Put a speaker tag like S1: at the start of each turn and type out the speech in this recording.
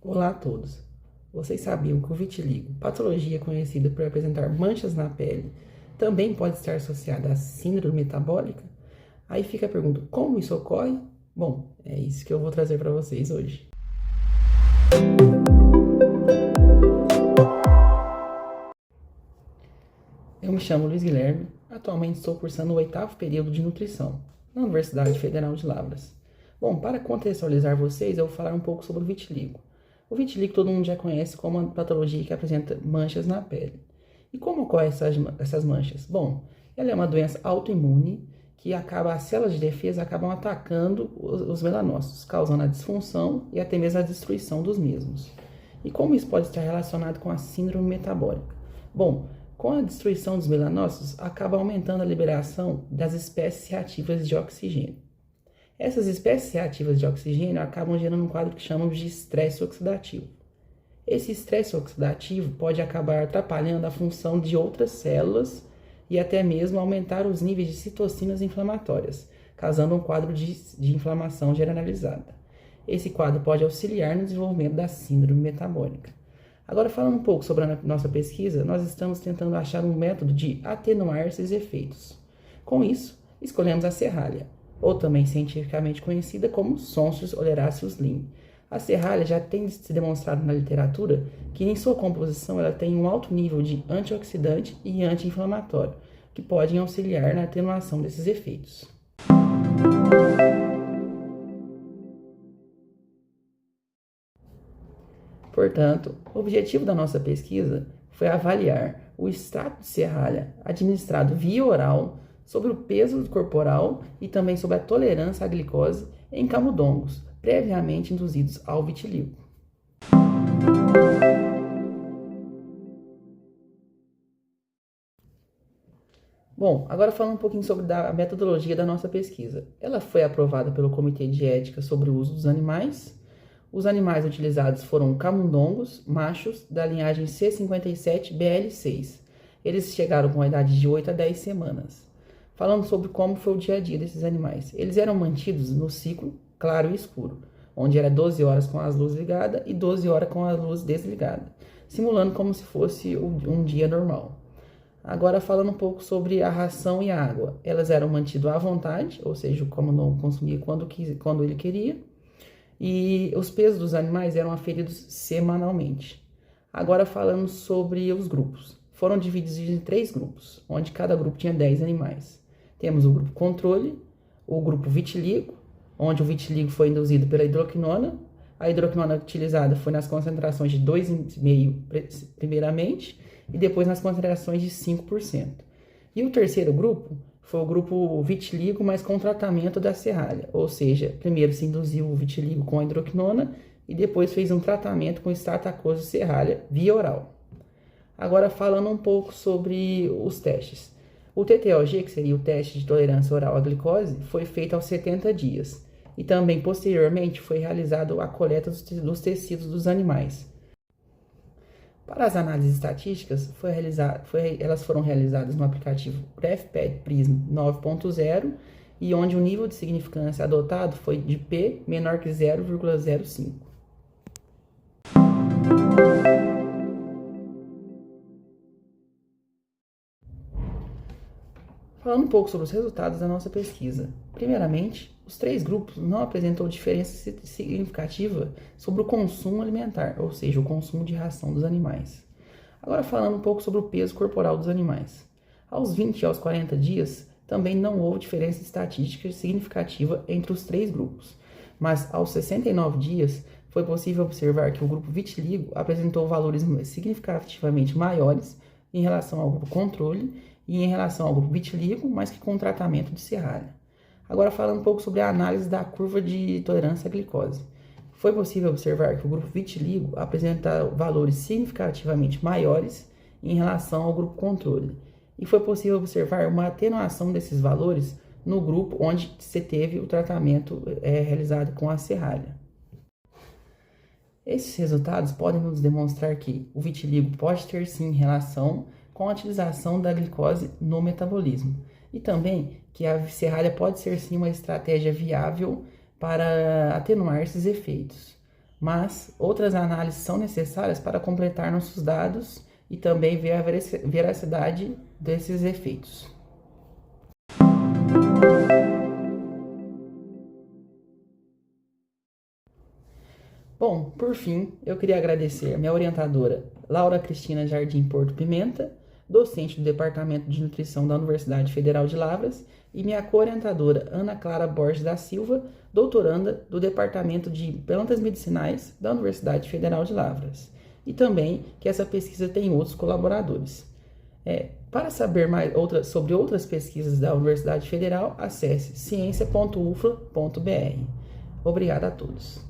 S1: Olá a todos! Vocês sabiam que o vitiligo, patologia conhecida por apresentar manchas na pele, também pode estar associada à síndrome metabólica? Aí fica a pergunta, como isso ocorre? Bom, é isso que eu vou trazer para vocês hoje. Eu me chamo Luiz Guilherme, atualmente estou cursando o 8º período de nutrição, na Universidade Federal de Lavras. Bom, para contextualizar vocês, eu vou falar um pouco sobre o vitiligo. O vitiligo todo mundo já conhece como uma patologia que apresenta manchas na pele. E como ocorrem essas manchas? Bom, ela é uma doença autoimune que as células de defesa acabam atacando os melanócitos, causando a disfunção e até mesmo a destruição dos mesmos. E como isso pode estar relacionado com a síndrome metabólica? Bom, com a destruição dos melanócitos, acaba aumentando a liberação das espécies reativas de oxigênio. Essas espécies reativas de oxigênio acabam gerando um quadro que chamamos de estresse oxidativo. Esse estresse oxidativo pode acabar atrapalhando a função de outras células e até mesmo aumentar os níveis de citocinas inflamatórias, causando um quadro de inflamação generalizada. Esse quadro pode auxiliar no desenvolvimento da síndrome metabólica. Agora, falando um pouco sobre a nossa pesquisa, nós estamos tentando achar um método de atenuar esses efeitos. Com isso, escolhemos a serralha, ou também cientificamente conhecida como Sontius oleracea Linn. A serralha já tem se demonstrado na literatura que em sua composição ela tem um alto nível de antioxidante e anti-inflamatório, que podem auxiliar na atenuação desses efeitos. Portanto, o objetivo da nossa pesquisa foi avaliar o extrato de serralha administrado via oral sobre o peso corporal e também sobre a tolerância à glicose em camundongos previamente induzidos ao vitiligo. Bom, agora falando um pouquinho sobre a metodologia da nossa pesquisa. Ela foi aprovada pelo Comitê de Ética sobre o Uso dos Animais. Os animais utilizados foram camundongos machos da linhagem C57BL6. Eles chegaram com a idade de 8 a 10 semanas. Falando sobre como foi o dia a dia desses animais. Eles eram mantidos no ciclo claro e escuro, onde era 12 horas com as luzes ligadas e 12 horas com a luz desligada, simulando como se fosse um dia normal. Agora falando um pouco sobre a ração e a água. Elas eram mantidas à vontade, ou seja, como não consumia quando ele queria. E os pesos dos animais eram aferidos semanalmente. Agora falando sobre os grupos. Foram divididos em 3 grupos, onde cada grupo tinha 10 animais. Temos o grupo controle, o grupo vitiligo, onde o vitiligo foi induzido pela hidroquinona. A hidroquinona utilizada foi nas concentrações de 2,5% primeiramente, e depois nas concentrações de 5%. E o terceiro grupo foi o grupo vitiligo, mas com tratamento da serralha, ou seja, primeiro se induziu o vitiligo com a hidroquinona e depois fez um tratamento com extrato aquoso de serralha via oral. Agora falando um pouco sobre os testes. O TTOG, que seria o teste de tolerância oral à glicose, foi feito aos 70 dias e também posteriormente foi realizado a coleta dos tecidos dos animais. Para as análises estatísticas, elas foram realizadas no aplicativo GraphPad Prism 9.0 e onde o nível de significância adotado foi de P menor que 0,05. Falando um pouco sobre os resultados da nossa pesquisa. Primeiramente, os 3 grupos não apresentam diferença significativa sobre o consumo alimentar, ou seja, o consumo de ração dos animais. Agora falando um pouco sobre o peso corporal dos animais. Aos 20 e aos 40 dias, também não houve diferença estatística significativa entre os 3 grupos, mas aos 69 dias foi possível observar que o grupo vitiligo apresentou valores significativamente maiores em relação ao grupo controle e em relação ao grupo vitiligo, mas que com tratamento de serralha. Agora falando um pouco sobre a análise da curva de tolerância à glicose. Foi possível observar que o grupo vitiligo apresenta valores significativamente maiores em relação ao grupo controle. E foi possível observar uma atenuação desses valores no grupo onde se teve o tratamento realizado com a serralha. Esses resultados podem nos demonstrar que o vitiligo pode ter sim relação com a utilização da glicose no metabolismo. E também que a serralha pode ser sim uma estratégia viável para atenuar esses efeitos. mas outras análises são necessárias para completar nossos dados e também ver a veracidade desses efeitos. Bom, por fim, eu queria agradecer a minha orientadora Laura Cristina Jardim Porto Pimenta, docente do Departamento de Nutrição da Universidade Federal de Lavras, e minha co-orientadora Ana Clara Borges da Silva, doutoranda do Departamento de Plantas Medicinais da Universidade Federal de Lavras. E também que essa pesquisa tem outros colaboradores. Para saber mais sobre outras pesquisas da Universidade Federal, acesse ciência.ufla.br. Obrigado a todos.